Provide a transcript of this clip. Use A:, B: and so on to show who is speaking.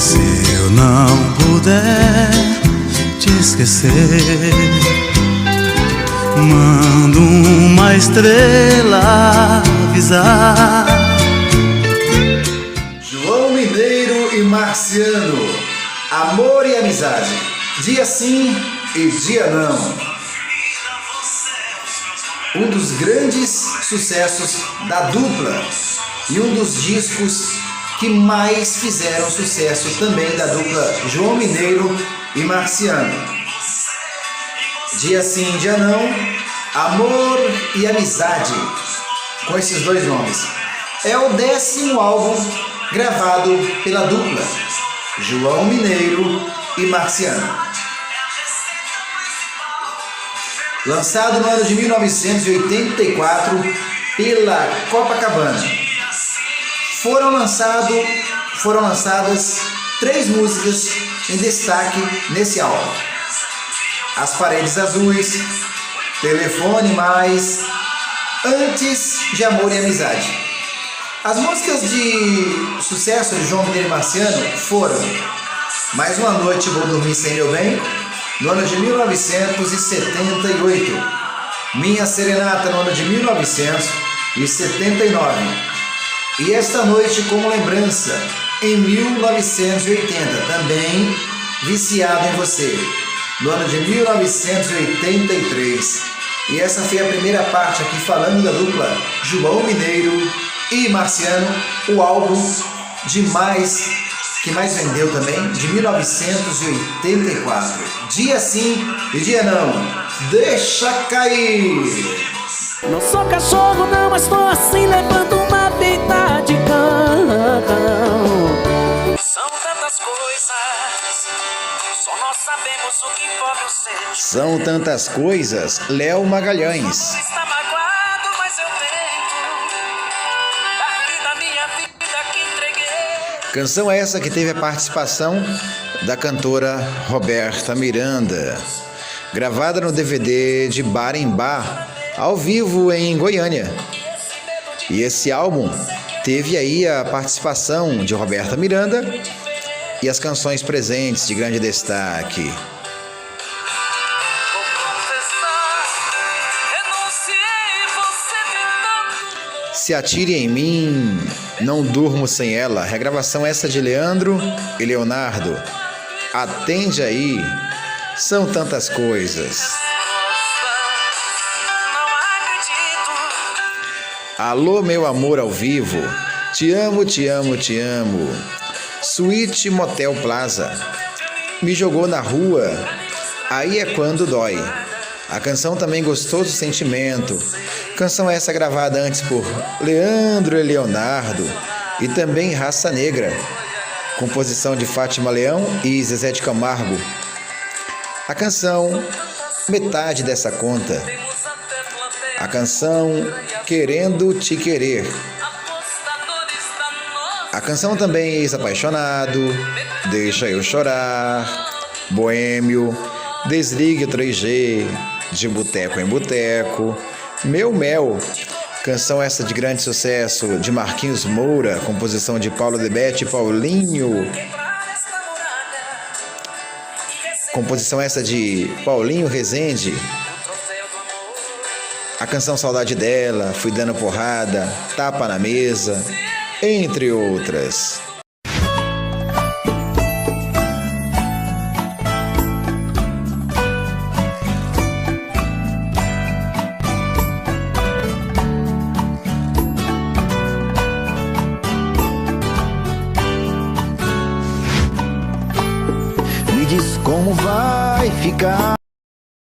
A: Se eu não puder te esquecer, mando uma estrela avisar.
B: João Mineiro e Marciano, amor e amizade, dia sim e dia não. Um dos grandes sucessos da dupla e um dos discos que mais fizeram sucesso também da dupla João Mineiro e Marciano. Dia sim, dia não, amor e amizade, com esses dois nomes. É o 10º álbum gravado pela dupla João Mineiro e Marciano. Lançado no ano de 1984 pela Copacabana. Foram lançadas 3 músicas em destaque nesse álbum: As Paredes Azuis, Telefone Mais, Antes de Amor e Amizade. As músicas de sucesso de João Mineiro e Marciano foram Mais Uma Noite Vou Dormir Sem Meu Bem, no ano de 1978, Minha Serenata, no ano de 1979, e Esta Noite Como Lembrança, em 1980, também Viciado em Você, no ano de 1983. E essa foi a primeira parte aqui falando da dupla João Mineiro e Marciano, o álbum que mais vendeu também, de 1984. Dia sim e dia não, deixa cair.
C: Não sou cachorro não, mas tô assim levando uma deita de cão. São tantas coisas, só nós sabemos o que pode ser.
B: São tantas coisas, Léo Magalhães.
C: Está magoado, mas eu tento dar vida à minha vida que entreguei.
B: Canção essa que teve a participação da cantora Roberta Miranda, gravada no DVD de Bar em Bar, ao vivo em Goiânia. E esse álbum teve aí a participação de Roberta Miranda e as canções presentes de grande destaque: Se Atire em Mim, Não Durmo Sem Ela, regravação essa de Leandro e Leonardo, Atende Aí, São Tantas Coisas. Alô Meu Amor ao vivo, Te Amo, Te Amo, Te Amo, Suíte Motel Plaza, Me Jogou na Rua, Aí é Quando Dói. A canção também Gostoso Sentimento, canção essa gravada antes por Leandro e Leonardo, e também Raça Negra, composição de Fátima Leão e Zezé de Camargo. A canção Metade Dessa Conta, a canção Querendo Te Querer, a canção também Ex-Apaixonado, Deixa Eu Chorar, Boêmio, Desligue o 3G, De Boteco em Boteco, Meu Mel, canção essa de grande sucesso de Marquinhos Moura, composição de Paulo Debete e Paulinho, composição essa de Paulinho Rezende. A canção Saudade Dela, Fui Dando Porrada, Tapa na Mesa, entre outras.
D: Me diz como vai ficar.